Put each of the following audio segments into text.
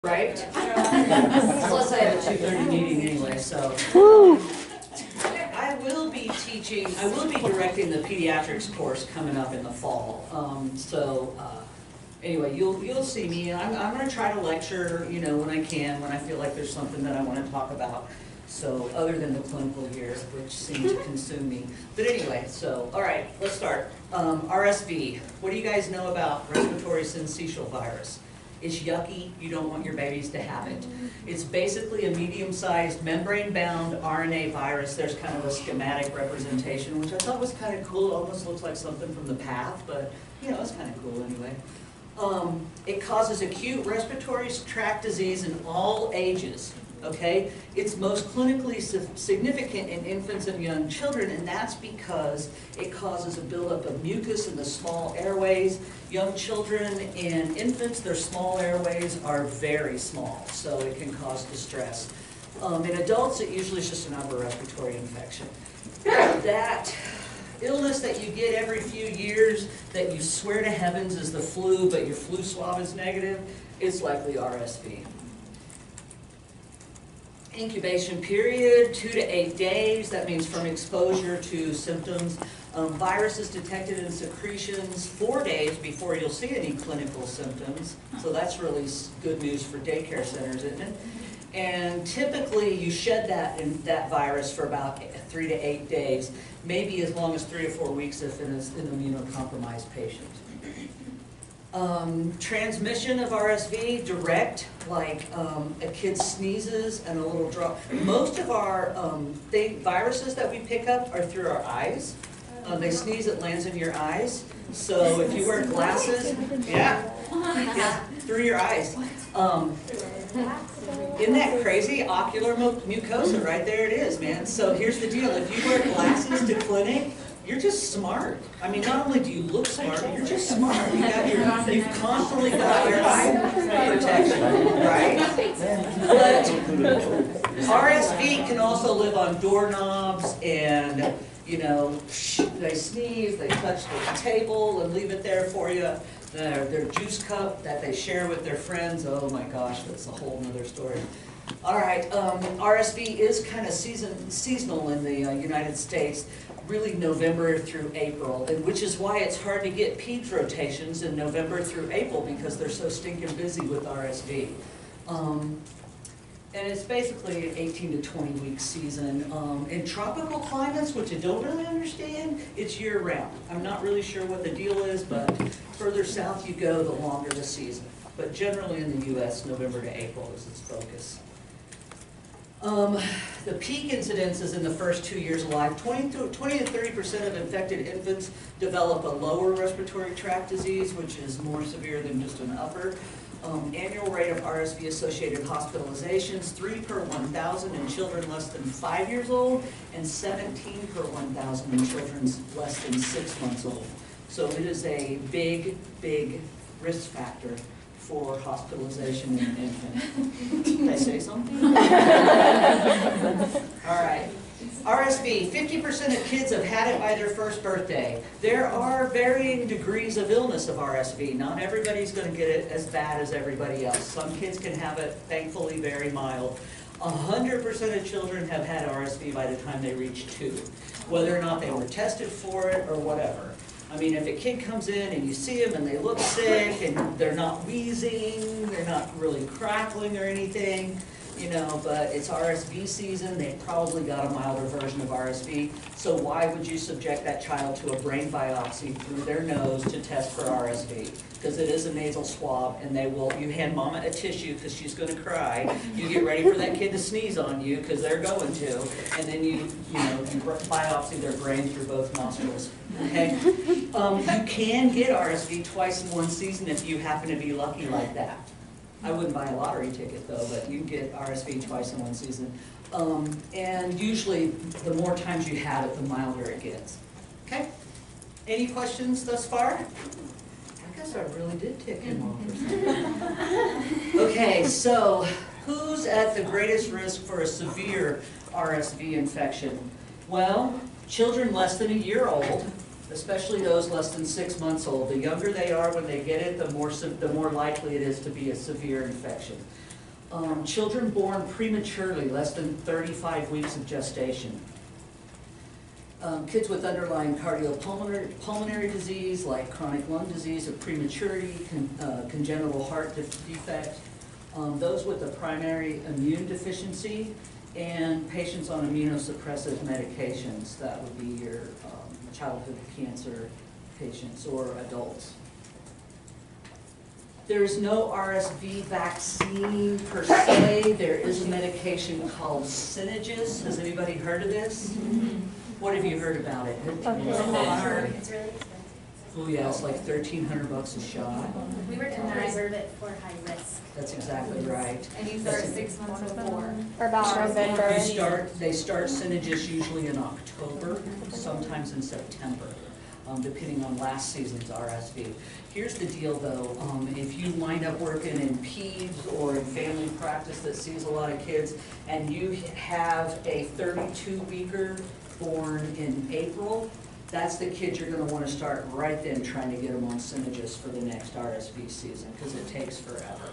Right? Plus I have a 2:30 meeting anyway, so. I will be directing the pediatrics course coming up in the fall. Anyway, you'll see me. I'm going to try to lecture, when I can, when I feel like there's something that I want to talk about. So, other than the clinical years, which seem to consume me. But anyway, all right, let's start. RSV. What do you guys know about respiratory syncytial virus? It's yucky. You don't want your babies to have it. It's basically a medium-sized membrane-bound RNA virus. There's kind of a schematic representation, which I thought was kind of cool. It almost looks like something from the path, but it's kind of cool anyway. It causes acute respiratory tract disease in all ages. Okay, it's most clinically significant in infants and young children, and that's because it causes a buildup of mucus in the small airways. Young children and infants, their small airways are very small, so it can cause distress. In adults, it usually is just an upper respiratory infection. That illness that you get every few years that you swear to heavens is the flu, but your flu swab is negative, is likely RSV. Incubation period, 2 to 8 days. That means from exposure to symptoms. Virus is detected in secretions 4 days before you'll see any clinical symptoms. So that's really good news for daycare centers, isn't it? And typically you shed that virus for about 3 to 8 days, maybe as long as 3 to 4 weeks if it is an immunocompromised patient. Transmission of RSV, direct, like a kid sneezes and a little drop. Most of our viruses that we pick up are through our eyes. They sneeze, it lands in your eyes. So if you wear glasses, yeah, through your eyes. Isn't that crazy? Ocular mucosa, right there it is, man. So here's the deal, if you wear glasses to clinic, you're just smart. I mean, not only do you look smart, but you're just smart. You've constantly got your eye protection, right? But RSV can also live on doorknobs and, they sneeze, they touch the table and leave it there for you. Their juice cup that they share with their friends, oh my gosh, that's a whole nother story. All right, RSV is kind of seasonal in the United States, really November through April, and which is why it's hard to get peds rotations in November through April because they're so stinking busy with RSV. And it's basically an 18 to 20 week season. In tropical climates, which I don't really understand, it's year round. I'm not really sure what the deal is, but further south you go, the longer the season. But generally in the US, November to April is its focus. The peak incidence is in the first 2 years of life. 20 to 30% of infected infants develop a lower respiratory tract disease, which is more severe than just an upper. Annual rate of RSV-associated hospitalizations, 3 per 1,000 in children less than 5 years old, and 17 per 1,000 in children less than 6 months old. So it is a big, big risk factor for hospitalization in an infant. Did I say something? All right. RSV, 50% of kids have had it by their first birthday. There are varying degrees of illness of RSV. Not everybody's going to get it as bad as everybody else. Some kids can have it, thankfully, very mild. 100% of children have had RSV by the time they reach 2, whether or not they were tested for it or whatever. I mean, if a kid comes in and you see them and they look sick and they're not wheezing, they're not really crackling or anything, but it's RSV season, they probably got a milder version of RSV. So why would you subject that child to a brain biopsy through their nose to test for RSV? Because it is a nasal swab, and you hand mama a tissue because she's going to cry. You get ready for that kid to sneeze on you because they're going to, and then you biopsy their brain through both nostrils. Okay, you can get RSV twice in one season if you happen to be lucky like that. I wouldn't buy a lottery ticket though, but you can get RSV twice in one season. And usually, the more times you have it, the milder it gets. Okay? Any questions thus far? I guess I really did tick him off or something. Okay, so who's at the greatest risk for a severe RSV infection? Well, children less than a year old, especially those less than 6 months old. The younger they are when they get it, the more likely it is to be a severe infection. Children born prematurely, less than 35 weeks of gestation. Kids with underlying cardiopulmonary disease like chronic lung disease of prematurity, congenital heart defect, those with a primary immune deficiency, and patients on immunosuppressive medications. That would be your childhood cancer patients or adults. There is no RSV vaccine per se. There is a medication called Synagis. Has anybody heard of this? What have you heard about it? It's really expensive. Oh yeah, it's like $1,300 a shot. We were told to reserve it for high risk. That's exactly right. And you start 6 months before. Or about November. They start Synagis usually in October, sometimes in September, depending on last season's RSV. Here's the deal though, if you wind up working in peds or in family practice that sees a lot of kids, and you have a 32-weeker born in April, that's the kid you're going to want to start right then trying to get them on Synagis for the next RSV season, because it takes forever.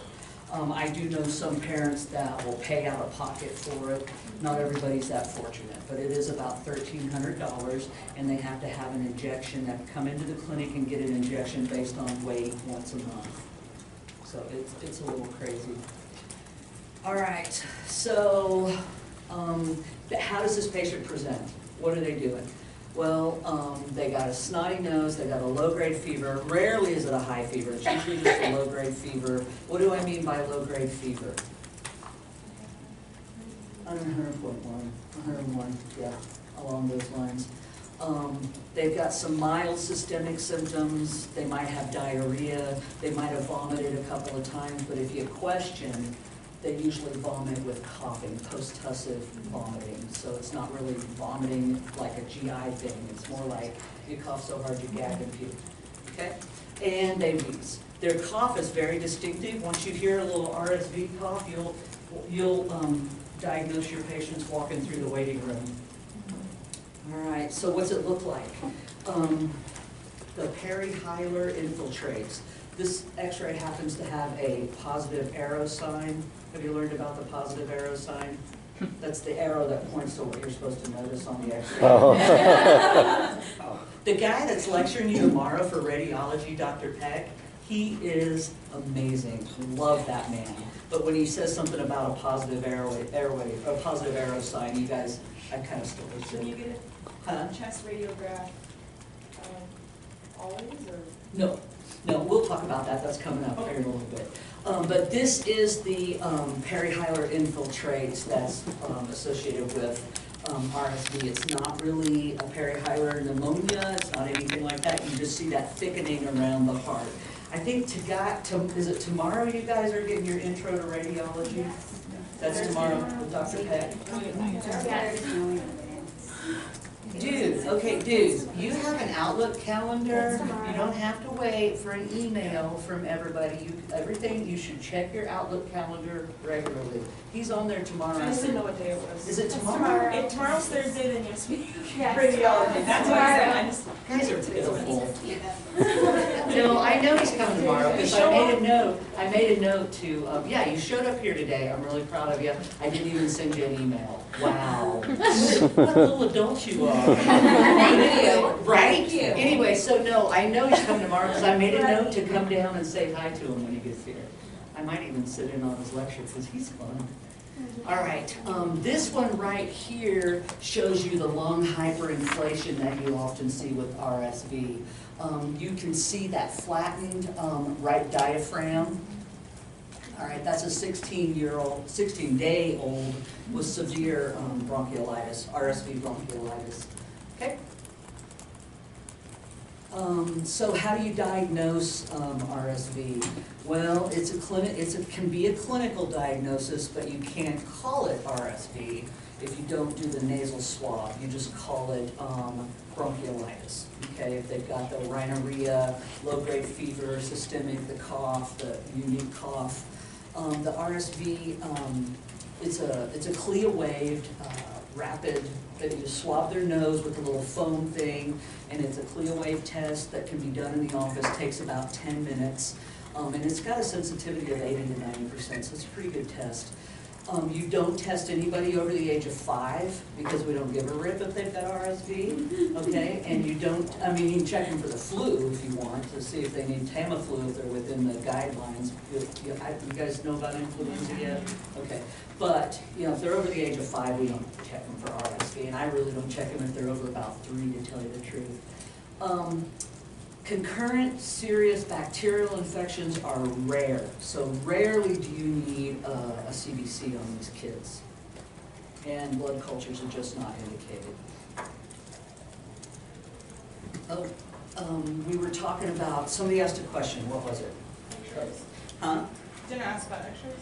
I do know some parents that will pay out of pocket for it. Not everybody's that fortunate, but it is about $1,300, and they have to have an injection. They have to come into the clinic and get an injection based on weight once a month. So it's a little crazy. All right, so how does this patient present? What are they doing? Well, they got a snotty nose, they got a low-grade fever. Rarely is it a high fever, it's usually just a low-grade fever. What do I mean by low-grade fever? 101, yeah, along those lines. They've got some mild systemic symptoms. They might have diarrhea, they might have vomited a couple of times, but if you question, they usually vomit with coughing, post-tussive vomiting. So it's not really vomiting like a GI thing. It's more like you cough so hard you gag and puke. Okay? And they wheeze. Their cough is very distinctive. Once you hear a little RSV cough, you'll diagnose your patients walking through the waiting room. All right, so what's it look like? The perihilar infiltrates. This x-ray happens to have a positive arrow sign. Have you learned about the positive arrow sign? That's the arrow that points to what you're supposed to notice on the x-ray. The guy that's lecturing you tomorrow for radiology, Dr. Peck, he is amazing. Love that man. But when he says something about a positive arrow sign, you guys, I kind of still listen. Can you get a chest radiograph always, or? No, we'll talk about that. That's coming up here in a little bit. But this is the perihilar infiltrates that's associated with RSV. It's not really a perihilar pneumonia. It's not anything like that. You just see that thickening around the heart. I think is it tomorrow you guys are getting your intro to radiology? That's tomorrow with Dr. Peck? Dudes, you have an Outlook calendar. You don't have to wait for an email from everybody. You should check your Outlook calendar regularly. He's on there tomorrow. I just didn't know what day it was. Is it tomorrow? Tomorrow's Thursday, then yes, we Yeah, radiology. That's why I just. Guys are pitiful. No, I know he's coming tomorrow because I made a note to, yeah, you showed up here today. I'm really proud of you. I didn't even send you an email. Wow. What a little adult you are. Thank you. Right? Thank you. Anyway, so no, I know he's coming tomorrow because I made a note to come down and say hi to him when he gets here. I might even sit in on his lecture because he's fun. All right, this one right here shows you the lung hyperinflation that you often see with RSV. You can see that flattened right diaphragm. All right, that's a 16-day-old with severe bronchiolitis, RSV bronchiolitis. Okay. So how do you diagnose RSV? Well, it can be a clinical diagnosis, but you can't call it RSV if you don't do the nasal swab. You just call it bronchiolitis. Okay, if they've got the rhinorrhea, low-grade fever, systemic, the cough, the unique cough. The RSV, it's a CLIA-waived, rapid, that you swab their nose with a little foam thing, and it's a CLIA-waived test that can be done in the office, takes about 10 minutes. And it's got a sensitivity of 80 to 90%, so it's a pretty good test. You don't test anybody over the age of 5 because we don't give a rip if they've got RSV, okay? And you don't, I mean, you can check them for the flu if you want to see if they need Tamiflu if they're within the guidelines. You guys know about influenza yet? Okay. But, if they're over the age of 5, we don't check them for RSV, and I really don't check them if they're over about 3, to tell you the truth. Concurrent serious bacterial infections are rare, so rarely do you need a CBC on these kids. And blood cultures are just not indicated. We were talking about, somebody asked a question, what was it? X-rays. Huh? Didn't ask about X-rays?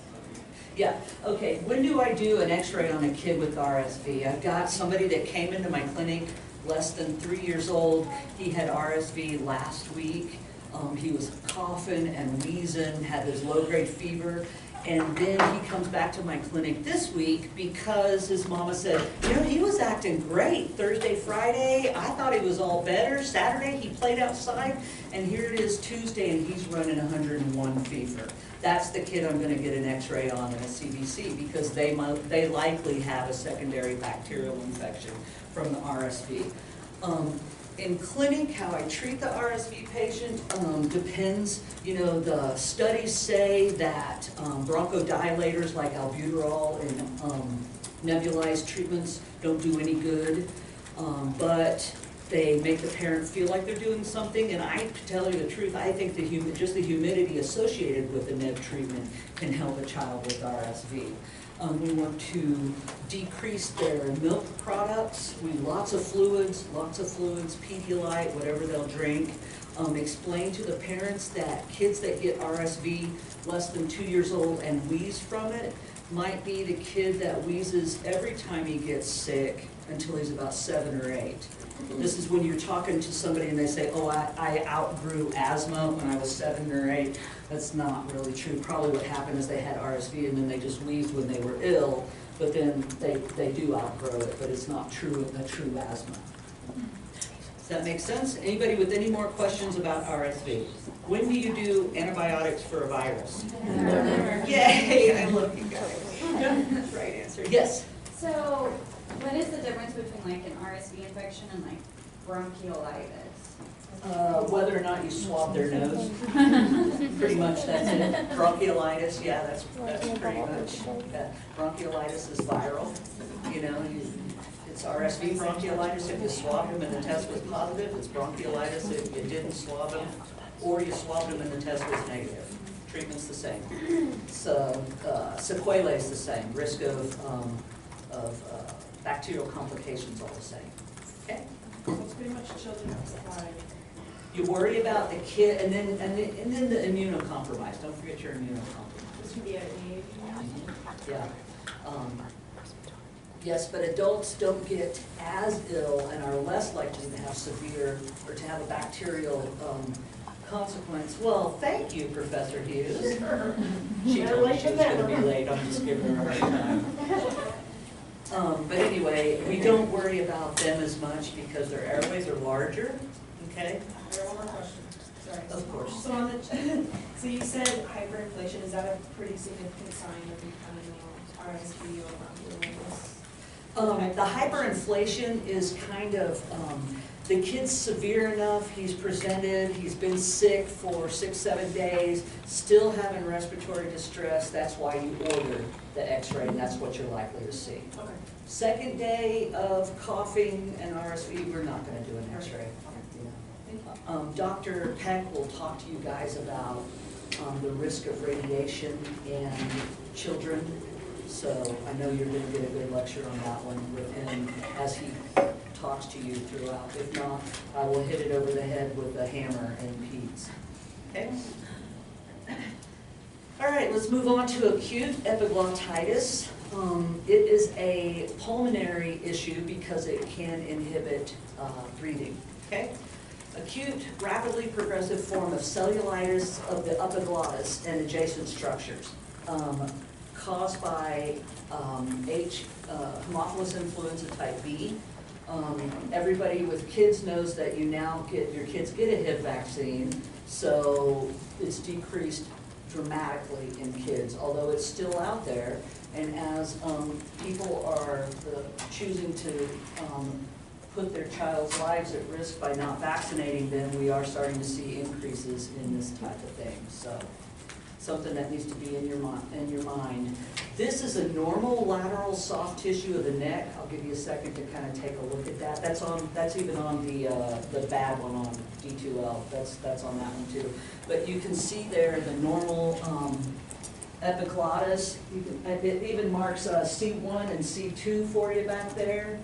Yeah, okay, when do I do an x-ray on a kid with RSV? I've got somebody that came into my clinic less than 3 years old. He had RSV last week. He was coughing and wheezing, had this low-grade fever, and then he comes back to my clinic this week because his mama said, he was acting great Thursday, Friday. I thought he was all better. Saturday, he played outside, and here it is Tuesday, and he's running 101 fever. That's the kid I'm going to get an x-ray on and a CBC because they likely have a secondary bacterial infection from the RSV. In clinic, how I treat the RSV patient depends. The studies say that bronchodilators like albuterol and nebulized treatments don't do any good, but they make the parent feel like they're doing something, and to tell you the truth, I think just the humidity associated with the neb treatment can help a child with RSV. We want to decrease their milk products. Lots of fluids, Pedialyte, whatever they'll drink. Explain to the parents that kids that get RSV less than 2 years old and wheeze from it might be the kid that wheezes every time he gets sick until he's about 7 or 8. This is when you're talking to somebody and they say, oh, I outgrew asthma when I was 7 or 8. That's not really true. Probably what happened is they had RSV and then they just wheezed when they were ill, but then they do outgrow it, but it's not a true asthma. Does that make sense? Anybody with any more questions about RSV? When do you do antibiotics for a virus? Never. Yay, I love you guys. Right answer. Yes? So, what is the difference between like an RSV infection and like bronchiolitis? Whether or not you swab their nose. Pretty much that's it. Bronchiolitis, yeah, that's pretty much. Bronchiolitis is viral. It's RSV bronchiolitis if you swabbed them and the test was positive. It's bronchiolitis if you didn't swab them, or you swabbed them and the test was negative. Treatment's the same. So sequelae is the same. Risk of bacterial complications all the same. Okay. So it's pretty much children outside. You worry about the kid, and then the immunocompromised. Don't forget your immunocompromised. This could be at any age. Yeah. Yes, but adults don't get as ill and are less likely to have severe or to have a bacterial consequence. Well, thank you, Professor Hughes. She told me she was going to be late. I'm just giving her a hard time. But anyway, we don't worry about them as much because their airways are larger. Okay. I have one more question. Sorry. Of course. So so you said hyperinflation. Is that a pretty significant sign of becoming RSV or bronchiolitis? The hyperinflation is kind of, the kid's severe enough, he's presented, he's been sick for 6-7 days, still having respiratory distress. That's why you order the x-ray, and that's what you're likely to see. Okay. Second day of coughing and RSV, we're not going to do an x-ray. Dr. Peck will talk to you guys about the risk of radiation in children. So I know you're going to get a good lecture on that one with him as he talks to you throughout. If not, I will hit it over the head with a hammer and peds. Okay? All right, let's move on to acute epiglottitis. It is a pulmonary issue because it can inhibit breathing. Okay? Acute, rapidly progressive form of cellulitis of the epiglottis and adjacent structures. Caused by Haemophilus influenza type B. Everybody with kids knows that your kids get a HIV vaccine, so it's decreased dramatically in kids, although it's still out there. And as people are choosing to put their child's lives at risk by not vaccinating them, we are starting to see increases in this type of thing. So something that needs to be in your mind. This is a normal lateral soft tissue of the neck. I'll give you a second to kind of take a look at that. That's even on the bad one on D2L. That's on that one too. But you can see there the normal epiglottis. It even marks C1 and C2 for you back there.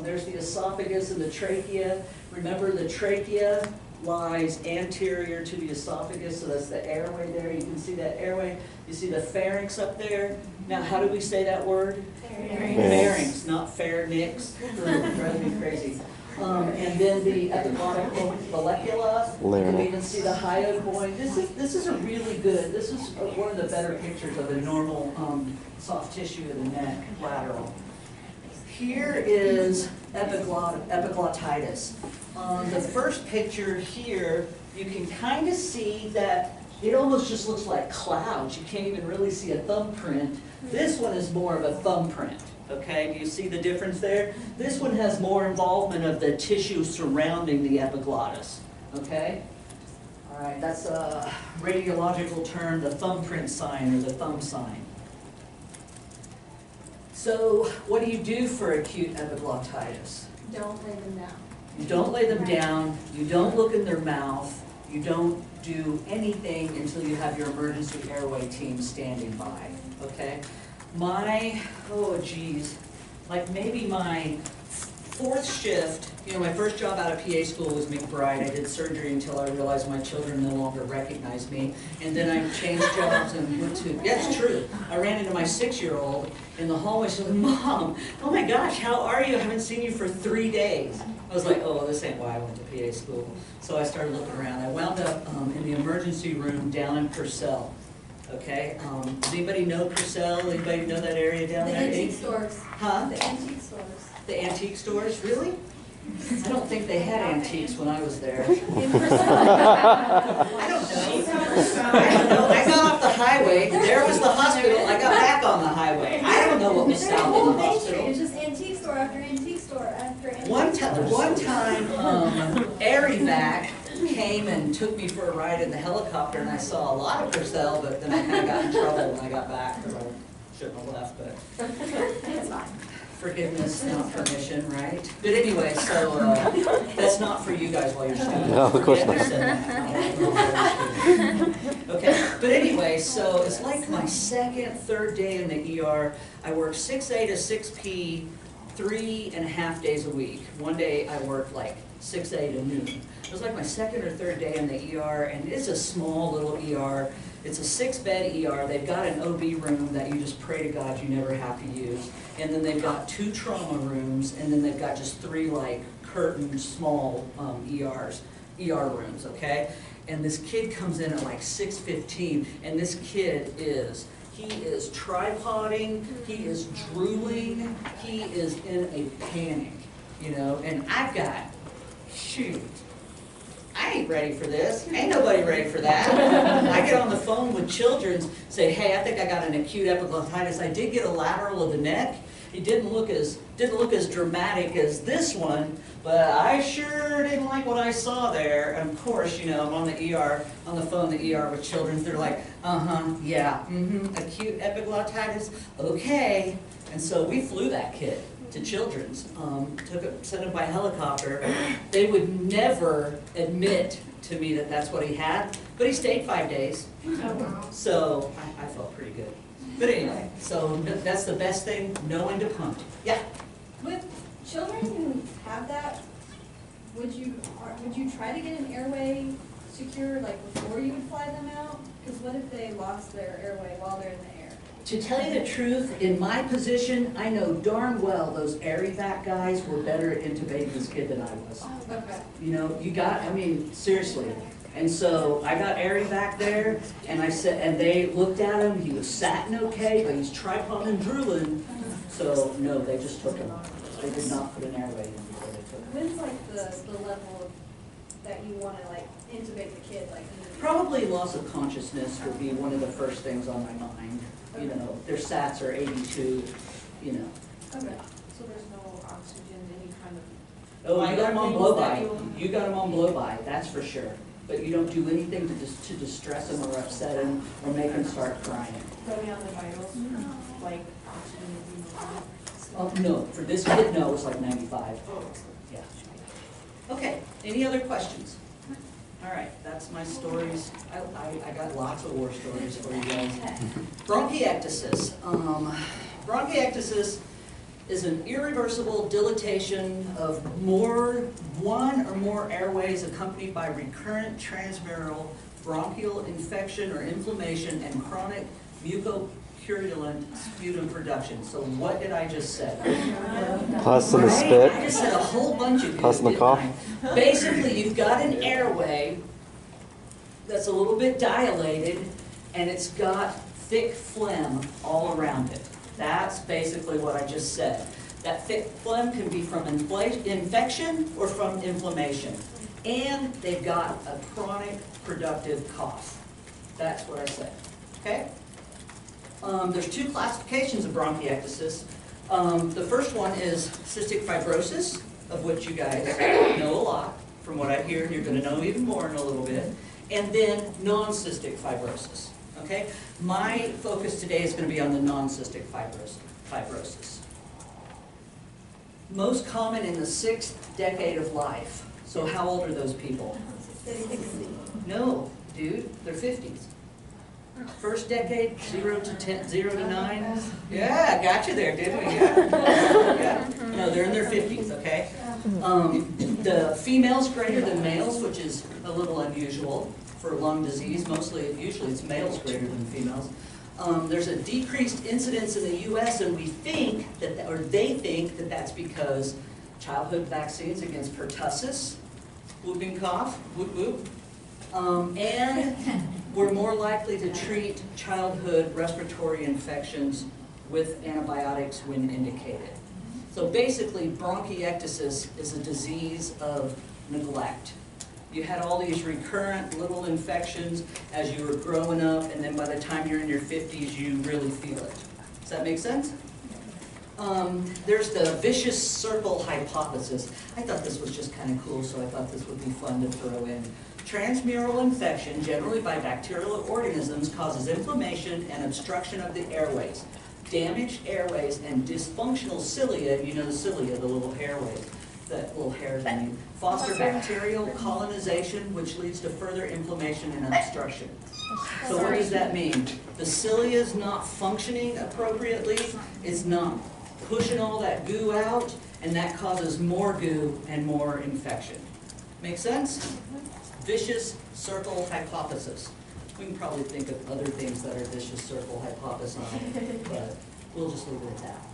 There's the esophagus and the trachea. Remember, the trachea lies anterior to the esophagus, so that's the airway there. You can see that airway. You see the pharynx up there. Now, how do we say that word? Pharynx, not pharynx. Drives me crazy. And then the epiglottic vallecula. You can even see the hyoid bone. This is a really good. This is one of the better pictures of a normal soft tissue of the neck, lateral. Here is epiglottitis. On the first picture here, you can kind of see that it almost just looks like clouds. You can't even really see a thumbprint. This one is more of a thumbprint, okay? Do you see the difference there? This one has more involvement of the tissue surrounding the epiglottis, okay? All right, that's a radiological term, the thumbprint sign or the thumb sign. So what do you do for acute epiglottitis? Don't lay them down. You don't lay them down, you don't look in their mouth, you don't do anything until you have your emergency airway team standing by, okay? Like maybe my fourth shift, my first job out of PA school was McBride. I did surgery until I realized my children no longer recognized me. And then I changed jobs and went to, that's true. I ran into my 6-year-old in the hallway. She said, "Mom, oh my gosh, how are you? I haven't seen you for 3 days." I was like, oh, this ain't why I went to PA school. So I started looking around. I wound up in the emergency room down in Purcell. Okay, does anybody know Purcell? Anybody know that area down there? The antique stores. Huh? The antique stores. The antique stores, really? I don't think they had antiques when I was there. In Purcell. I don't know. I got off the highway, there was the hospital, I got back on the highway. I don't know what was south of the hospital. It's just antique store after antique store after antique One store. time, Air came and took me for a ride in the helicopter, and I saw a lot of Purcell, but then I kind of got in trouble when I got back, because I shouldn't have left, but It's fine. forgiveness, not permission, right? But anyway, so that's not for you guys while you're students. No, of course not. Okay, but anyway, so it's like my second, third day in the ER. I work 6A to 6P 3.5 days a week. One day I worked like 6A to noon. It was like my second or third day in the ER, and it's a small little ER. It's a 6-bed ER. They've got an OB room that you just pray to God you never have to use. And then they've got 2 trauma rooms, and then they've got just 3 like curtained small ER rooms, okay? And this kid comes in at like 6:15, and this kid he is tripoding, he is drooling, he is in a panic, and I've got, shoot, I ain't ready for this. Ain't nobody ready for that. I get on the phone with Children's, say, hey, I think I got an acute epiglottitis. I did get a lateral of the neck. It didn't look as dramatic as this one, but I sure didn't like what I saw there. And of course, I'm on the phone with Children's. They're like, yeah, acute epiglottitis, okay. And so we flew that kid to Children's, sent him by helicopter. They would never admit to me that that's what he had, but he stayed 5 days. So I felt pretty good. But anyway, so that's the best thing, knowing to punt. Yeah? With children who have that, would you try to get an airway secured before you would fly them out? Because what if they lost their airway while they're in the air? To tell you the truth, in my position, I know darn well those AirEvac guys were better at intubating this kid than I was. Okay. Seriously. And so I got Ari back there, and I said, and they looked at him, he was satting okay, but he's tripod and drooling. So, no, they just took him. They did not put an airway in before they took him. When's like the level of, that you wanna like intubate the kid, like? Probably loss of consciousness would be one of the first things on my mind. You know, their SATs are 82, you know. Okay, so there's no oxygen, any kind of. Oh, you got them on Things blow-by. that you- You got them on blow-by, that's for sure. But you don't do anything to distress them or upset them or make them start crying. Going on the vitals, like oxygen and hemoglobin. No, for this kid, no, it's like 95. Oh, Yeah. Okay, any other questions? All right, that's my stories. I got lots of war stories for you guys. Bronchiectasis. Bronchiectasis is an irreversible dilatation of one or more airways accompanied by recurrent transmural bronchial infection or inflammation and chronic mucopurulent sputum production. So what did I just say? Pus in the Right? spit. I just said a whole bunch of Pus in the didn't cough. I? Basically, you've got an airway that's a little bit dilated, and it's got thick phlegm all around it. That's basically what I just said. That thick phlegm can be from infection or from inflammation. And they've got a chronic productive cough. That's what I said, okay? There's two classifications of bronchiectasis. The first one is cystic fibrosis, of which you guys know a lot from what I hear, and you're going to know even more in a little bit. And then non-cystic fibrosis, okay? My focus today is going to be on the non-cystic fibrosis. Most common in the 6th decade of life. So how old are those people? No, dude, they're 50s. First decade, 0 to 10, 0 to 9. Yeah, got you there, didn't we? Yeah. No, they're in their 50s, okay? The females greater than males, which is a little unusual for lung disease. Usually it's males greater than females. There's a decreased incidence in the U.S. and we think that, or they think that that's because childhood vaccines against pertussis, whooping cough, whoop whoop, and we're more likely to treat childhood respiratory infections with antibiotics when indicated. So basically, bronchiectasis is a disease of neglect. You had all these recurrent little infections as you were growing up, and then by the time you're in your 50s, you really feel it. Does that make sense? There's the vicious circle hypothesis. I thought this was just kind of cool, so I thought this would be fun to throw in. Transmural infection, generally by bacterial organisms, causes inflammation and obstruction of the airways. Damaged airways and dysfunctional cilia, you know the cilia, the little airways, that little hairs, I mean, foster bacterial colonization, which leads to further inflammation and obstruction. So what does that mean? The cilia is not functioning appropriately, it's not pushing all that goo out, and that causes more goo and more infection. Make sense? Vicious circle hypothesis. We can probably think of other things that are vicious circle hypothesis, but we'll just leave it at that.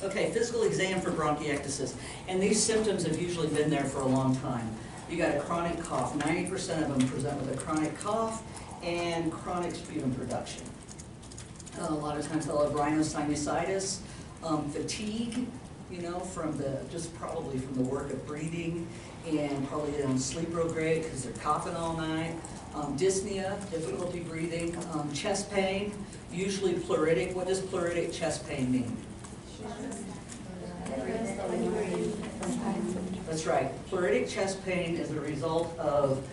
Okay, physical exam for bronchiectasis. And these symptoms have usually been there for a long time. You got a chronic cough. 90% of them present with a chronic cough and chronic sputum production. A lot of times they'll have rhinosinusitis, fatigue, you know, probably from the work of breathing, and probably they don't sleep real great because they're coughing all night. Dyspnea, difficulty breathing, chest pain, usually pleuritic. What does pleuritic chest pain mean? That's right. Pleuritic chest pain is a result of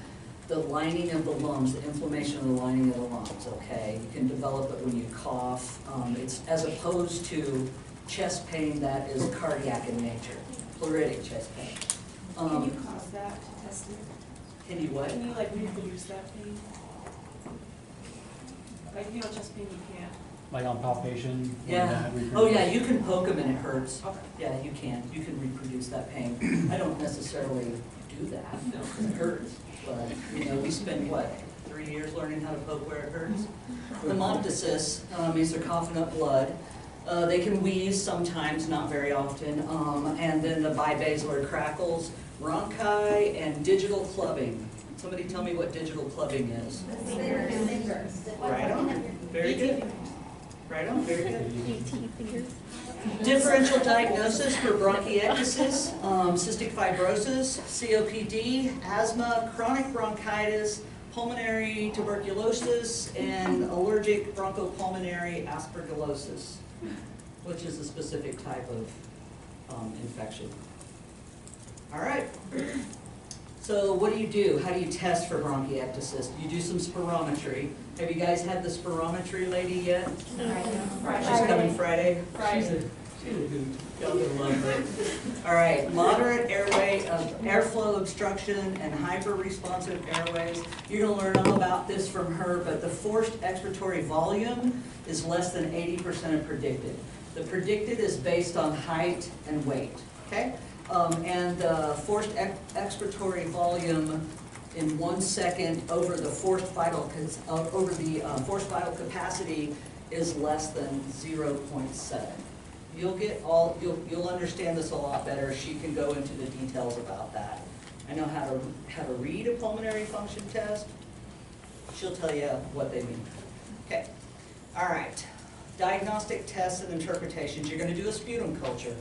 the lining of the lungs, the inflammation of the lining of the lungs, okay? You can develop it when you cough. It's as opposed to chest pain that is cardiac in nature, pleuritic chest pain. Can you cause that to test it? Can you what? Can you like reproduce that pain? Like, you know, chest pain you can't. Like on palpation? Yeah. Oh yeah, you can poke them and it hurts. Okay. Yeah, you can. You can reproduce that pain. I don't necessarily do that because it hurts. But, you know, we spend, what, 3 years learning how to poke where it hurts? Hemoptysis means they're coughing up blood. They can wheeze sometimes, not very often. And then the bibasilar crackles, rhonchi, and digital clubbing. Somebody tell me what digital clubbing is. Fingers. Right on, very good. Right on, very good. Differential diagnosis for bronchiectasis, cystic fibrosis, COPD, asthma, chronic bronchitis, pulmonary tuberculosis, and allergic bronchopulmonary aspergillosis, which is a specific type of infection. All right. So what do? How do you test for bronchiectasis? You do some spirometry. Have you guys had the spirometry lady yet? She's coming Friday? She's a hoot. Y'all gonna love her. All right, moderate airflow obstruction and hyper-responsive airways. You're gonna learn all about this from her, but the forced expiratory volume is less than 80% of predicted. The predicted is based on height and weight, okay? And forced expiratory volume in 1 second over the forced vital capacity is less than 0.7. You'll understand this a lot better. She can go into the details about that. I know how to read a pulmonary function test. She'll tell you what they mean. Okay. All right. Diagnostic tests and interpretations. You're going to do a sputum culture.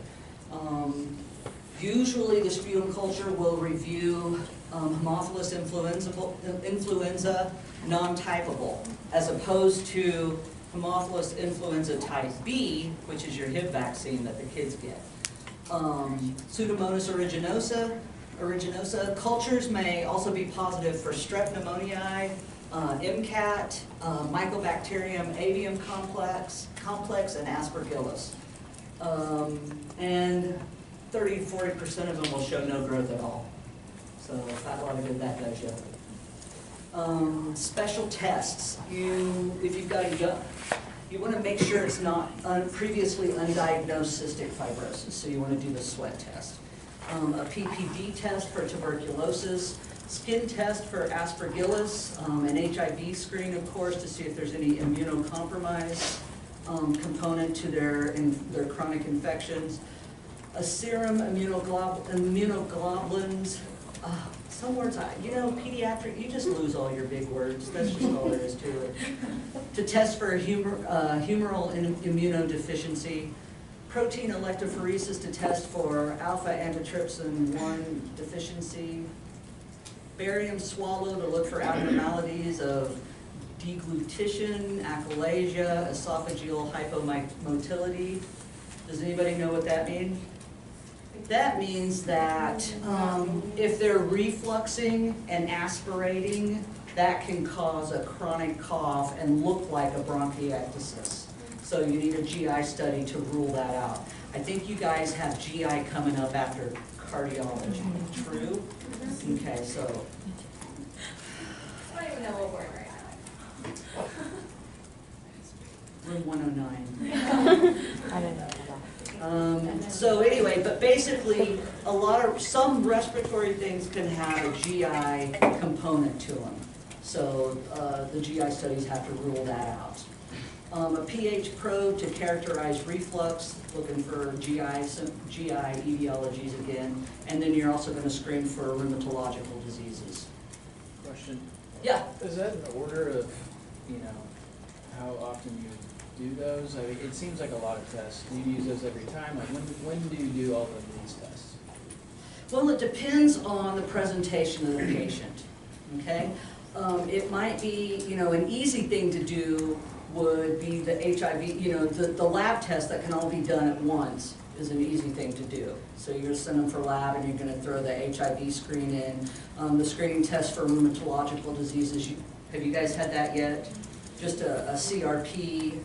Usually the sputum culture will review Haemophilus influenza non-typable, as opposed to Haemophilus influenza type B, which is your Hib vaccine that the kids get. Pseudomonas aeruginosa cultures may also be positive for strep pneumoniae, MCAT, Mycobacterium avium complex, and Aspergillus. And 30–40% of them will show no growth at all. So a lot of good that does you. Special tests. If you've got you want to make sure it's not previously undiagnosed cystic fibrosis, so you want to do the sweat test. A PPD test for tuberculosis, skin test for Aspergillus, an HIV screen, of course, to see if there's any immunocompromised component to their chronic infections. A serum immunoglobulins, some words, pediatric, you just lose all your big words. That's just all there is to it. To test for humoral immunodeficiency. Protein electrophoresis to test for alpha antitrypsin 1 deficiency. Barium swallow to look for abnormalities of deglutition, achalasia, esophageal hypomotility. Does anybody know what that means? That means that if they're refluxing and aspirating, that can cause a chronic cough and look like a bronchiectasis. So you need a GI study to rule that out. I think you guys have GI coming up after cardiology. True? Okay, so. I don't even know what word right now. Room 109. So anyway, but basically, some respiratory things can have a GI component to them. So the GI studies have to rule that out. A pH probe to characterize reflux, looking for GI etiologies again, and then you're also going to screen for rheumatological diseases. Question. Yeah. Is that an order of, how often you do those? I mean, it seems like a lot of tests. Do you use those every time? Like, when do you do all of these tests? Well, it depends on the presentation of the patient, okay? It might be, an easy thing to do would be the HIV, the lab test that can all be done at once is an easy thing to do. So you're going to send them for lab and you're going to throw the HIV screen in. The screening test for rheumatological diseases, have you guys had that yet? Just a CRP,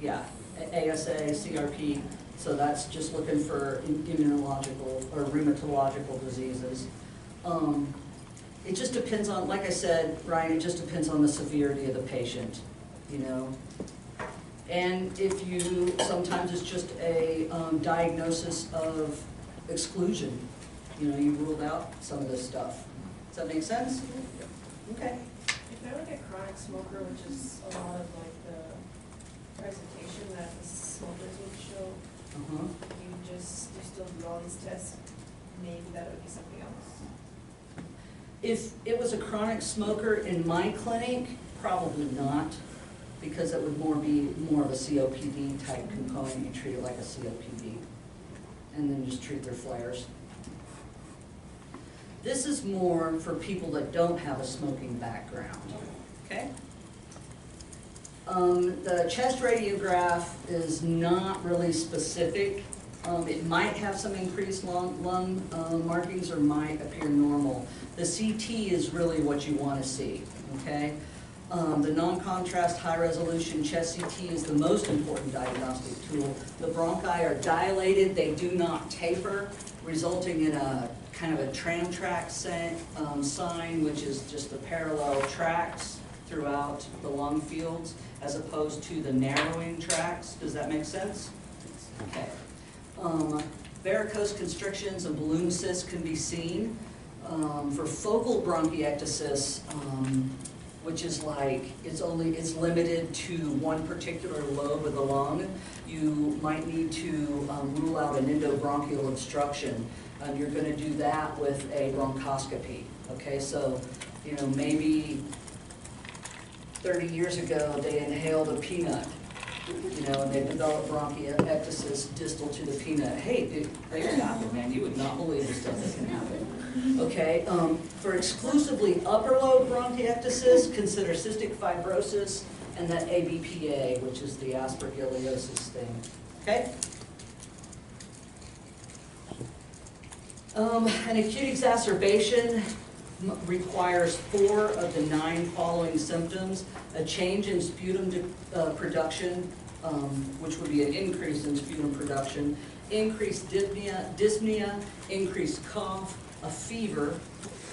yeah, ASA, CRP. So that's just looking for immunological or rheumatological diseases. It just depends on, like I said, Ryan, it just depends on the severity of the patient, And sometimes it's just a diagnosis of exclusion. You ruled out some of this stuff. Does that make sense? Okay. If they're like a chronic smoker, which is a lot of the presentation that the smokers would show, you still do all these tests, maybe that would be something else. If it was a chronic smoker in my clinic, probably not, because it would be more of a COPD type component. You treat it like a COPD, and then just treat their flares. This is more for people that don't have a smoking background, okay? The chest radiograph is not really specific. It might have some increased lung markings or might appear normal. The CT is really what you want to see, okay? The non-contrast high-resolution chest CT is the most important diagnostic tool. The bronchi are dilated, they do not taper, resulting in a kind of a tram track sign, which is just the parallel tracks throughout the lung fields, as opposed to the narrowing tracks. Does that make sense? Okay. Varicose constrictions and balloon cysts can be seen. For focal bronchiectasis, which is like, it's limited to one particular lobe of the lung, you might need to rule out an endobronchial obstruction. You're going to do that with a bronchoscopy. Okay, so, you know, maybe 30 years ago they inhaled a peanut, you know, and they developed bronchiectasis distal to the peanut. Hey, dude, things happen, man. You would not believe the stuff that can happen. Okay, for exclusively upper lobe bronchiectasis, consider cystic fibrosis and that ABPA, which is the aspergillosis thing. Okay? An acute exacerbation requires 4 of the 9 following symptoms: a change in sputum production, which would be an increase in sputum production, increased dyspnea, increased cough, a fever,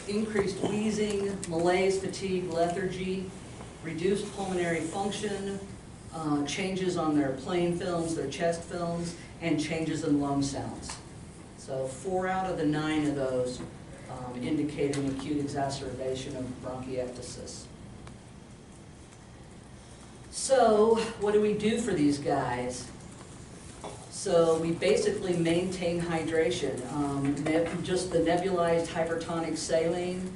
increased wheezing, malaise, fatigue, lethargy, reduced pulmonary function, changes on their plain films, their chest films, and changes in lung sounds. So 4 out of the 9 of those indicate an acute exacerbation of bronchiectasis. So what do we do for these guys? So we basically maintain hydration. Just the nebulized hypertonic saline.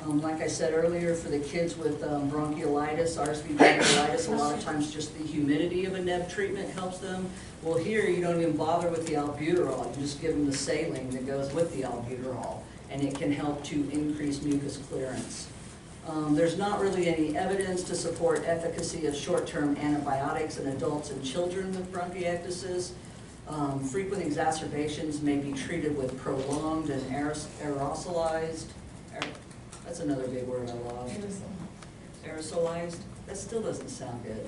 Like I said earlier, for the kids with bronchiolitis, RSV bronchiolitis, a lot of times just the humidity of a neb treatment helps them. Well, here you don't even bother with the albuterol. You just give them the saline that goes with the albuterol, and it can help to increase mucus clearance. There's not really any evidence to support efficacy of short-term antibiotics in adults and children with bronchiectasis. Frequent exacerbations may be treated with prolonged and aerosolized. That's another big word I lost. Aerosolized? That still doesn't sound good.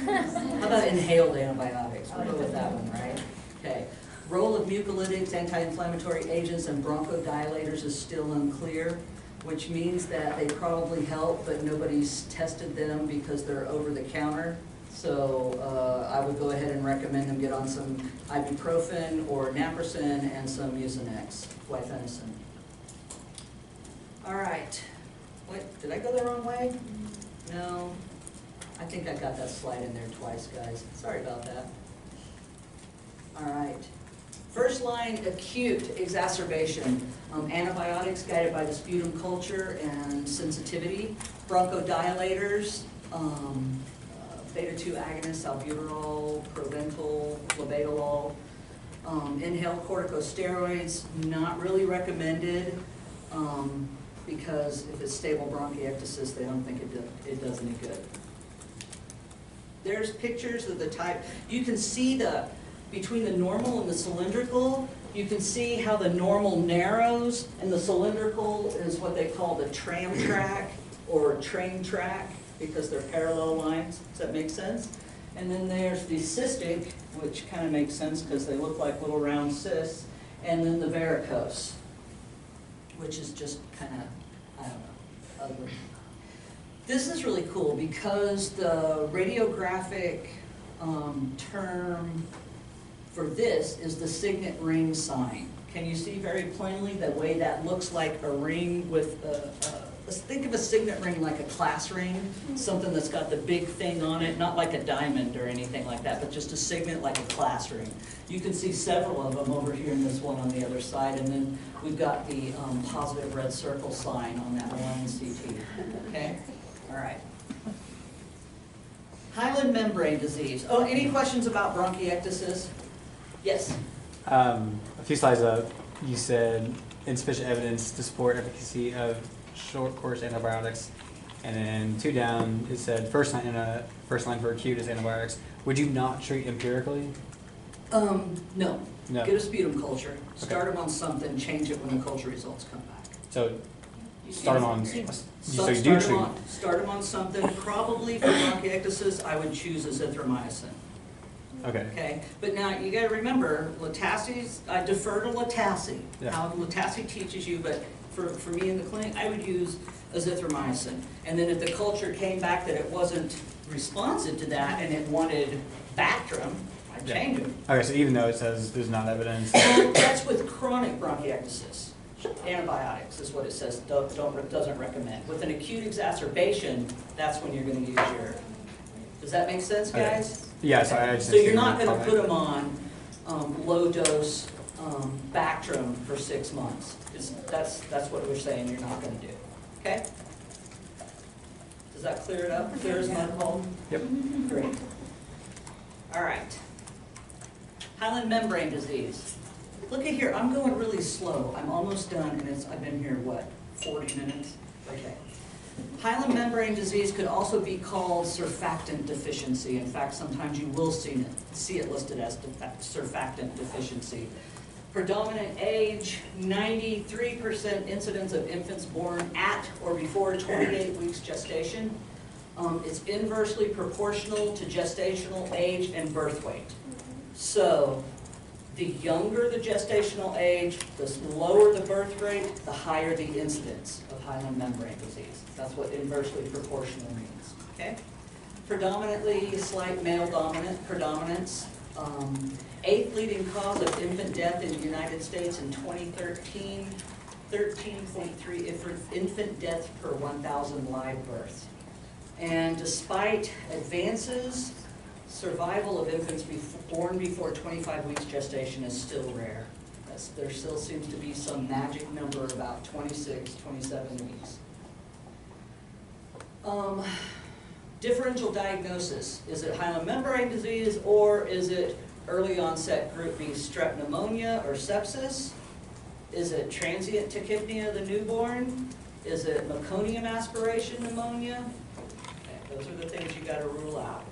How about inhaled antibiotics? We'll go with that one, right? Okay. Role of mucolytics, anti-inflammatory agents, and bronchodilators is still unclear, which means that they probably help, but nobody's tested them because they're over the counter. So I would go ahead and recommend them get on some ibuprofen or naproxen and some Mucinex, guaifenesin. All right. Wait, did I go the wrong way? No. I think I got that slide in there twice, guys. Sorry about that. All right. First line, acute exacerbation. Antibiotics guided by the sputum culture and sensitivity. Bronchodilators, beta-2 agonists, albuterol, proventil, labetalol. Inhaled corticosteroids, not really recommended. Because if it's stable bronchiectasis, they don't think it does any good. There's pictures of the type. You can see between the normal and the cylindrical, you can see how the normal narrows and the cylindrical is what they call the tram track or train track because they're parallel lines. Does that make sense? And then there's the cystic, which kind of makes sense because they look like little round cysts, and then the varicose, which is just kind of, I don't know, ugly. This is really cool because the radiographic term for this is the signet ring sign. Can you see very plainly the way that looks like a ring with let's think of a signet ring like a class ring, something that's got the big thing on it, not like a diamond or anything like that, but just a signet like a class ring. You can see several of them over here in this one on the other side, and then we've got the positive red circle sign on that one CT, okay? All right. Hyaline membrane disease. Oh, any questions about bronchiectasis? Yes? A few slides up, you said insufficient evidence to support efficacy of short course antibiotics, and then 2 down, it said first line for acute is antibiotics. Would you not treat empirically? No. No. Get a sputum culture, start them on something, change it when the culture results come back. So start them on. So you Start do them treat. on- Start them on something, probably for bronchiectasis, I would choose azithromycin, Okay. okay? But now, you gotta remember, Latassi's, I defer to Latassi, Yeah. how Latassi teaches you, but for me in the clinic, I would use azithromycin. And then if the culture came back that it wasn't responsive to that and it wanted Bactrim, I'd Yeah. change it. Okay, so even though it says there's not evidence. Well, that's with chronic bronchiectasis. Antibiotics is what it says, doesn't recommend. With an acute exacerbation, that's when you're gonna use your, does that make sense, Okay. guys? Yeah, so I just. So you're not gonna put them on low dose Bactrim for 6 months. That's what we're saying you're not gonna do, okay? Does that clear it up? Clear as mud, Paul? Yep. Great. All right. Hyaline membrane disease. Look at here, I'm going really slow. I'm almost done, and I've been here, what, 40 minutes? Okay. Hyaline membrane disease could also be called surfactant deficiency. In fact, sometimes you will see it listed as surfactant deficiency. Predominant age, 93% incidence of infants born at or before 28 weeks gestation. It's inversely proportional to gestational age and birth weight. So the younger the gestational age, the lower the birth rate, the higher the incidence of hyaline membrane disease. That's what inversely proportional means, okay? Predominantly slight male dominant predominance. 8th leading cause of infant death in the United States in 2013, 13.3 infant deaths per 1,000 live births. And despite advances, survival of infants born before 25 weeks gestation is still rare. There still seems to be some magic number about 26, 27 weeks. Differential diagnosis. Is it hyaline membrane disease, or is it early onset group B strep pneumonia or sepsis? Is it transient tachypnea of the newborn? Is it meconium aspiration pneumonia? Okay, those are the things you got to rule out.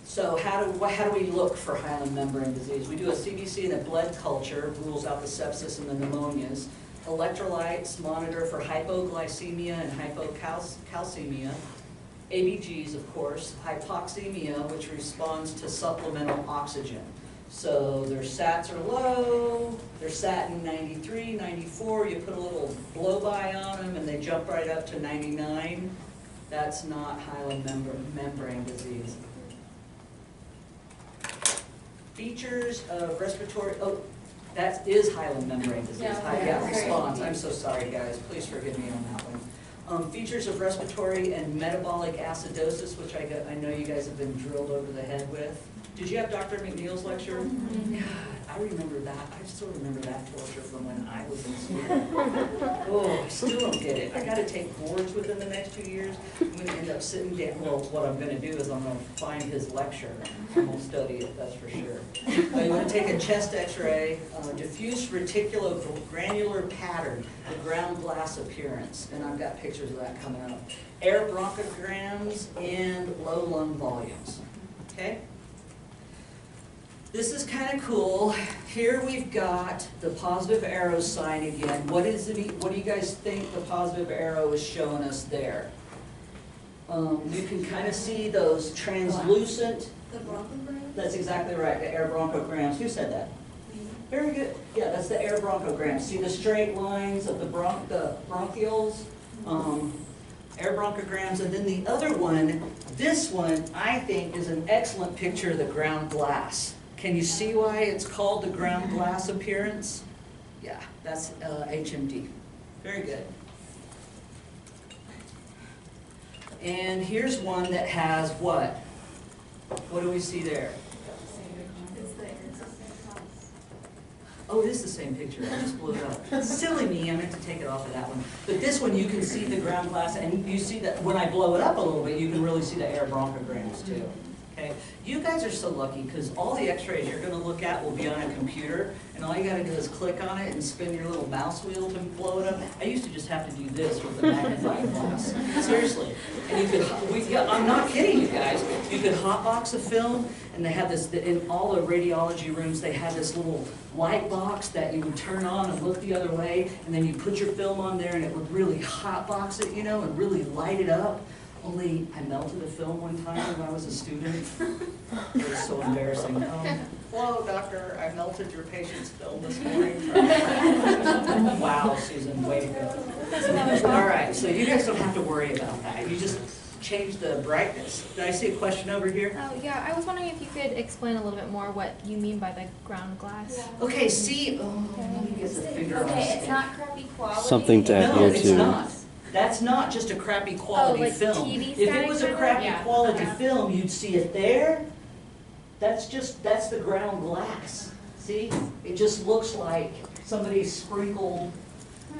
So how do we look for hyaline membrane disease? We do a CBC and a blood culture, rules out the sepsis and the pneumonias. Electrolytes, monitor for hypoglycemia and hypocalcemia. ABGs, of course. Hypoxemia, which responds to supplemental oxygen. So their SATs are low, they're SAT 93, 94, you put a little blow-by on them and they jump right up to 99. That's not hyaline membrane disease. Features of respiratory, that is hyaline membrane disease. Yeah, Response. I'm so sorry, guys. Please forgive me on that one. Features of respiratory and metabolic acidosis, which I know you guys have been drilled over the head with. Did you have Dr. McNeil's lecture? God, I remember that. I still remember that torture from when I was in school. Oh, I still don't get it. I got to take boards within the next 2 years. I'm going to end up sitting down. Well, what I'm going to do is I'm going to find his lecture. I won't study it, that's for sure. I'm going to take a chest x-ray, diffuse reticulogranular pattern, the ground glass appearance. And I've got pictures of that coming up. Air bronchograms and low lung volumes. Okay? This is kind of cool. Here we've got the positive arrow sign again. What do you guys think the positive arrow is showing us there? You can kind of see those translucent. The bronchogram? That's exactly right, the air bronchograms. Who said that? Very good. Yeah, that's the air bronchograms. See the straight lines of the bronchioles? Air bronchograms. And then the other one, this one, I think, is an excellent picture of the ground glass. Can you see why it's called the ground glass appearance? Yeah, that's HMD. Very good. And here's one that has what? What do we see there? Oh, it is the same picture, I just blew it up. Silly me, I meant to take it off of that one. But this one, you can see the ground glass, and you see that when I blow it up a little bit, you can really see the air bronchograms too. Okay, you guys are so lucky because all the x-rays you're gonna look at will be on a computer, and all you gotta do is click on it and spin your little mouse wheel to blow it up. I used to just have to do this with the magnifying glass, seriously. And you could, yeah, I'm not kidding you guys, you could hotbox a film, and they have this, in all the radiology rooms, they have this little light box that you would turn on and look the other way, and then you put your film on there and it would really hotbox it, you know, and really light it up. Only I melted a film one time when I was a student. It was so embarrassing. Hello, doctor, I melted your patient's film this morning. Wow, Susan, way to go. All right, so you guys don't have to worry about that. You just change the brightness. Did I see a question over here? Oh, yeah, I was wondering if you could explain a little bit more what you mean by the ground glass. Okay, see, let me get the finger on Okay, this. it's not crappy quality. Something to No, adhere it's to. not. That's not just a crappy quality like film. TV If it static was a kinda? crappy Yeah. quality film, you'd see it there. That's the ground glass. See? It just looks like somebody sprinkled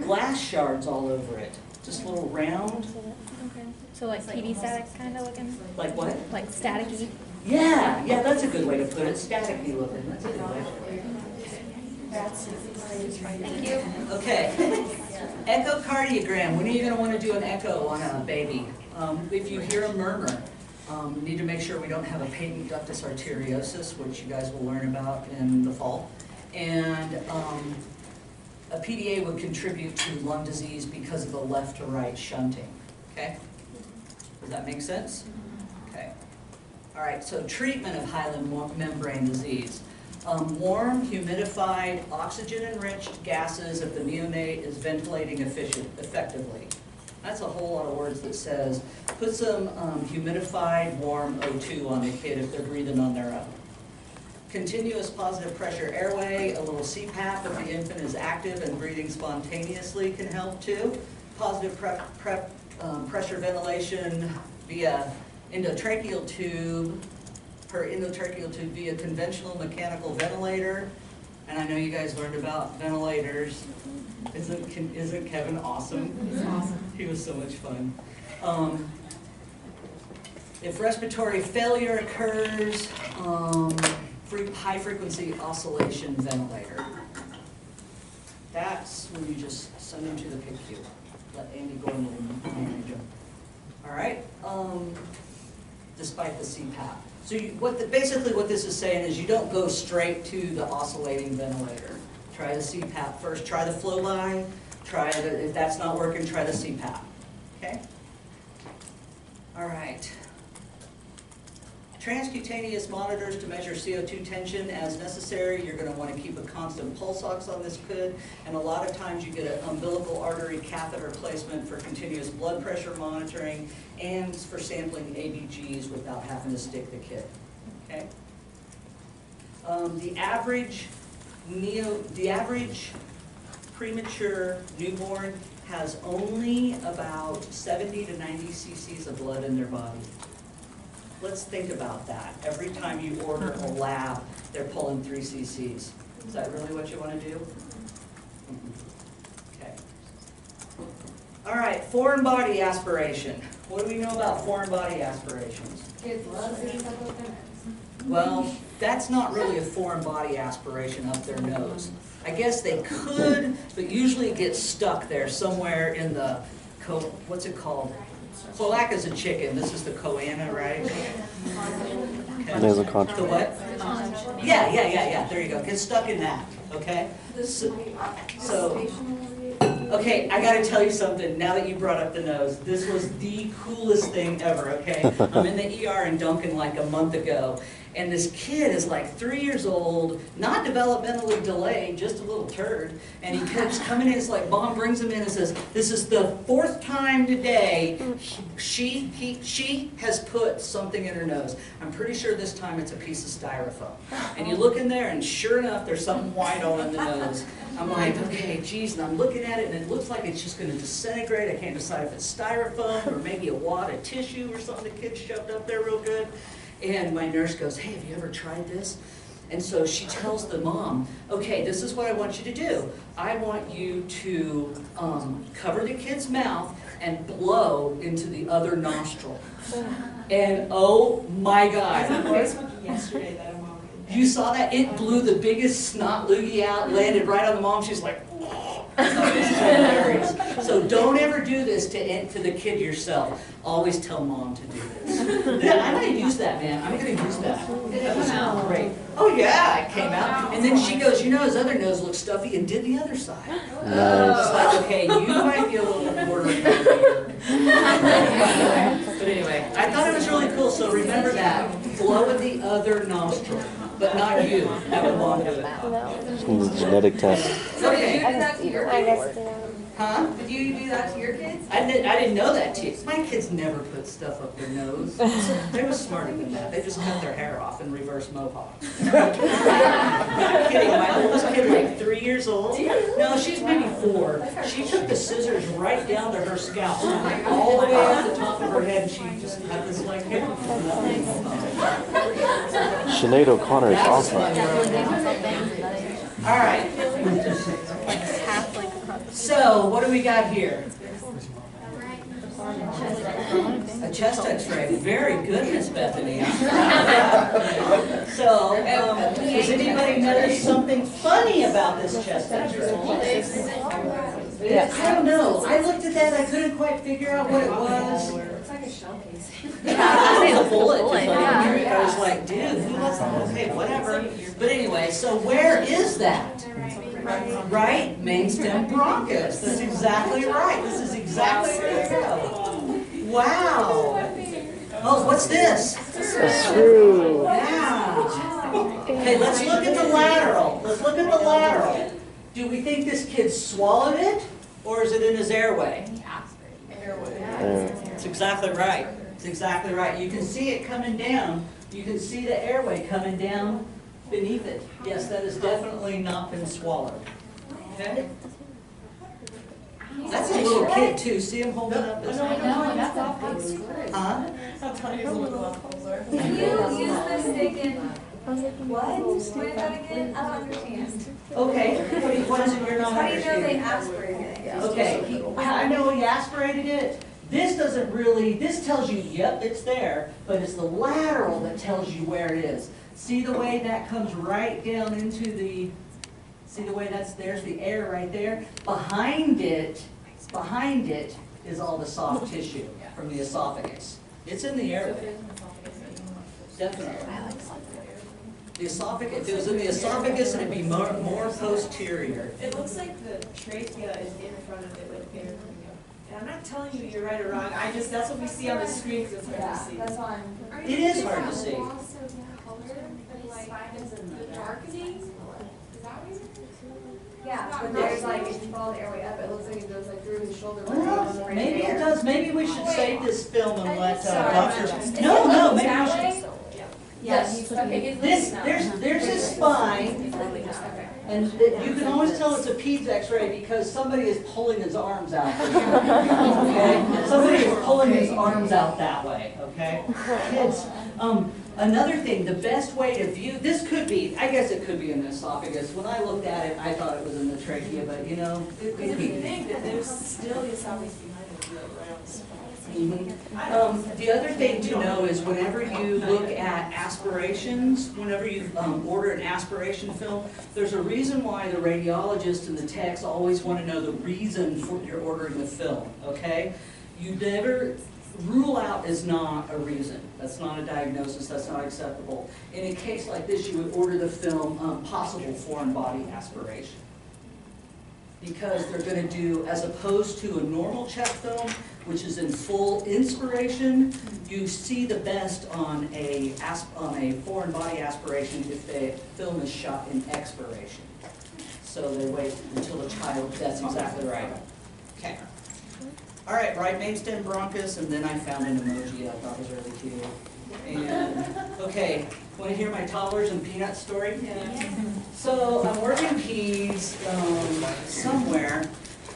glass shards all over it. Just little round. Okay. So like TV static kind of looking? Like what? Like staticky? Yeah, that's a good way to put it. Staticky looking. That's a good way. Thank you. Okay. Echocardiogram. When are you going to want to do an echo on a baby? If you hear a murmur, we need to make sure we don't have a patent ductus arteriosus, which you guys will learn about in the fall. And a PDA would contribute to lung disease because of the left to right shunting. Okay? Does that make sense? Okay. All right, so treatment of hyaline membrane disease. Warm, humidified, oxygen-enriched gases if the neonate is ventilating effectively. That's a whole lot of words that says, put some humidified, warm O2 on the kid if they're breathing on their own. Continuous positive pressure airway, a little CPAP if the infant is active and breathing spontaneously can help too. Positive pressure ventilation via endotracheal tube, per endotracheal tube via conventional mechanical ventilator. And I know you guys learned about ventilators. Isn't Kevin awesome? He's awesome. He was so much fun. If respiratory failure occurs, high frequency oscillation ventilator. That's when you just send them to the PICU. Let Andy go in and manage them. All right. Despite the CPAP. So basically what this is saying is you don't go straight to the oscillating ventilator. Try the CPAP first. Try the flow line. If that's not working, try the CPAP. Okay? All right. Transcutaneous monitors to measure CO2 tension as necessary. You're going to want to keep a constant pulse ox on this kid. And a lot of times you get an umbilical artery catheter placement for continuous blood pressure monitoring and for sampling ABGs without having to stick the kid. Okay? The average premature newborn has only about 70 to 90 cc's of blood in their body. Let's think about that. Every time you order a lab, they're pulling 3 cc's. Is that really what you want to do? Okay. All right, foreign body aspiration. What do we know about foreign body aspirations? Kids love it. Well, that's not really a foreign body aspiration up their nose. I guess they could, but usually it gets stuck there somewhere in the, what's it called? Cloaca's a chicken. This is the choana, right? Okay. Nasal concha. The what? Yeah. There you go. Get stuck in that, okay? So okay, I gotta tell you something, now that you brought up the nose. This was the coolest thing ever, okay? I'm in the ER in Duncan like a month ago, And this kid is like 3 years old, not developmentally delayed, just a little turd. And he keeps coming in, it's like Mom brings him in and says, this is the 4th time today she has put something in her nose. I'm pretty sure this time it's a piece of styrofoam. And you look in there and sure enough, there's something white all in the nose. I'm like, okay, geez, and I'm looking at it and it looks like it's just gonna disintegrate. I can't decide if it's styrofoam or maybe a wad of tissue or something the kid shoved up there real good. And my nurse goes, hey, have you ever tried this? And so she tells the mom, okay, this is what I want you to do. I want you to cover the kid's mouth and blow into the other nostril. And oh my God. I was on Facebook yesterday that a mom did that. You saw that? It blew the biggest snot loogie out, landed right on the mom. She's like, hilarious. So don't ever do this to the kid yourself. Always tell mom to do this. Yeah, I'm going to use that, man. I'm going to use that. That was great. Oh yeah, it came out. And then she goes, you know, his other nose looks stuffy, and did the other side. It's like, okay, you might be a little border here. But anyway, I thought it was really cool. So remember that. Blow in the other nostril. But not you. That would mom do it. Genetic test. So did you do that to your kids? Huh? Did you do that to your kids? I didn't know that too. My kids never put stuff up their nose. They were smarter than that. They just cut their hair off and reverse mohawk. Not kidding. My oldest kid, like 3 years old. No, she's maybe 4. She took the scissors right down to her scalp, all the way up the top of her head, and she just had this like hair. Sinead O'Connor is That was awesome. fun. All right. So, what do we got here? A chest x-ray. Very good, Miss Bethany. So, does anybody notice something funny about this chest x-ray? I don't know. I looked at that, I couldn't quite figure out what it was. It's like a shell case. Yeah, a bullet. I was like, dude, who was that? Okay, whatever. But anyway, so where is that? Right? Main stem bronchus. That's exactly right. This is exactly where you go. Wow. Oh, what's this? A screw. Yeah. Okay, let's look at the lateral. Let's look at the lateral. Do we think this kid swallowed it, or is it in his airway? It's exactly right. It's exactly right. You can see it coming down. You can see the airway coming down beneath it. Yes, that has definitely not been swallowed. Okay? That's a little kid too. See him holding up his I know, that's awful. Huh? I'll tell you his little waffles are. Can you use the stick in, what? Say that again? I don't understand. Okay. What is it you're not How do you know they understanding? aspirated it? Okay. I know he aspirated it. This doesn't really, this tells you, yep, it's there, but it's the lateral that tells you where it is. See the way that comes right down into the, see the way there's the air right there? Behind it is all the soft tissue from the esophagus. It's in the airway. Definitely. The esophagus, if it was in the esophagus, it'd be more posterior. It looks like the trachea is in front of it, like there. And I'm not telling you you're right or wrong, that's what we see on the screen, because it's hard to Yeah, see. that's why I'm. It is hard to see. Yeah, but there's like, if you follow the airway up, it looks like it goes like through his shoulder. Well, maybe it does. Maybe we should save this film and let Sorry. doctors. No, maybe we should. Yes, okay, There's his spine, and you can always tell it's a peds x-ray because somebody is pulling his arms out. Okay? Somebody is pulling his arms out that way, okay? Kids, another thing, the best way to view, this could be, I guess it could be in the esophagus. When I looked at it, I thought it was in the trachea, but you know, it Because could if you be. think that there's still the esophagus behind it, right on the spine. The other thing to know is whenever you look at aspirations, whenever you order an aspiration film, there's a reason why the radiologist and the techs always want to know the reason for you're ordering the film, okay? You never, rule out is not a reason. That's not a diagnosis, that's not acceptable. In a case like this, you would order the film possible foreign body aspiration. because they're gonna do, as opposed to a normal check film, which is in full inspiration, you see the best on a foreign body aspiration if the film is shot in expiration. So they wait until the child, that's exactly right. Okay. All right, right mainstem bronchus, and then I found an emoji I thought was really cute. And, okay, want to hear my toddlers and peanuts story? Yeah. So I'm working peas somewhere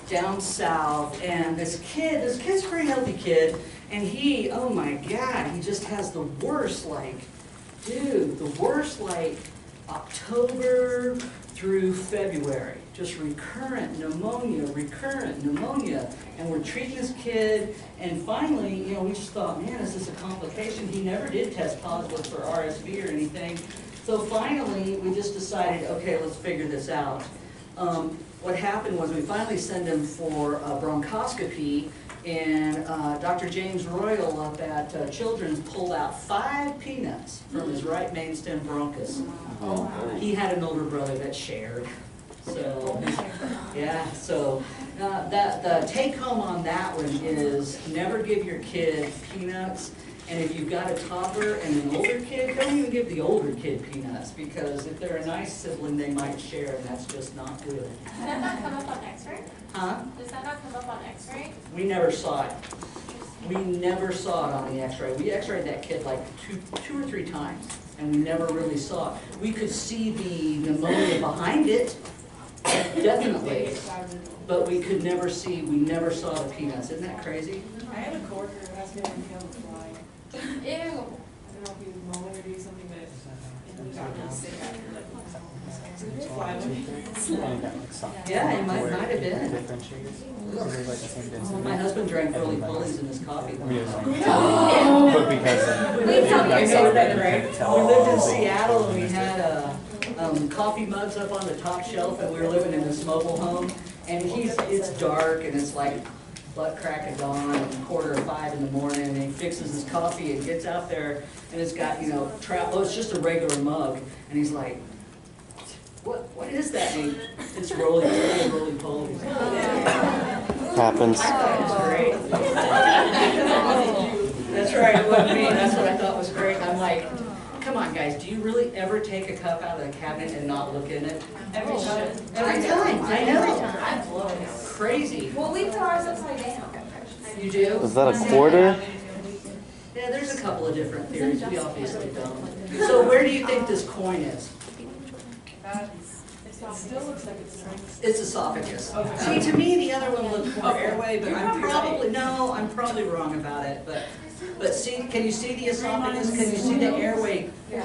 down south, and this kid's a pretty healthy kid, and he, oh my God, he just has the worst, like, dude, the worst, like, October through February, just recurrent pneumonia, and we're treating this kid, and finally, you know, we just thought, man, is this a complication? He never did test positive for RSV or anything, so finally, we just decided, okay, let's figure this out. What happened was we finally sent him for a bronchoscopy, and Dr. James Royal up at Children's pulled out 5 peanuts from his right mainstem bronchus. He had an older brother that shared. So, yeah, so the take home on that one is never give your kid peanuts. And if you've got a toddler and an older kid, don't even give the older kid peanuts, because if they're a nice sibling, they might share, and that's just not good. Does that not come up on X-ray? Huh? Does that not come up on X-ray? We never saw it. We never saw it on the X-ray. We X-rayed that kid like two or three times, and we never really saw it. We could see the pneumonia behind it, definitely, but we never saw the peanuts. Isn't that crazy? I had a coworker who asked me when he had a fly. Ew. I don't know if he was mowing or doing something, but he got really sick after like fly. Yeah, it might have been. My husband drank early pulleys in his coffee. We lived in Seattle, and we had coffee mugs up on the top shelf, and we were living in this mobile home, and it's dark, and it's like butt crack of dawn, 4:45 in the morning, and he fixes his coffee and gets out there, and it's got, it's just a regular mug, and he's like, what is that? And it's roly poly. Happens. I thought it was great. That's right, it wasn't me, that's what I thought was great. I'm like, come on guys, do you really ever take a cup out of the cabinet and not look in it? Every time. Every time, I know. Crazy. Well, we put ours upside down. You do? Is that a quarter? Yeah, there's a couple of different theories, we obviously don't. So where do you think this coin is? It still looks like it's strings. It's esophagus. See, to me, the other one looked more airway, but I'm probably wrong about it, but see, can you see the esophagus? Can you see the airway? All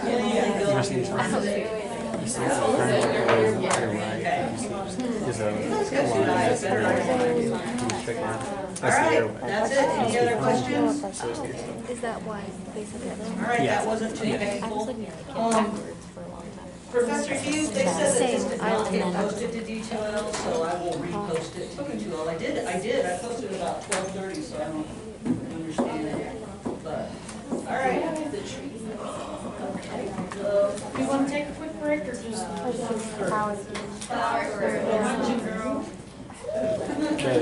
right, that's it. Any other questions? Is that why they said that? All right, that wasn't too painful. Professor Hughes, they said that this did not get posted to D2L, so I will repost it to D2L. I did. I posted it about 12:30, so I don't understand it. But, all right. Do you want to take a quick break or just? Okay.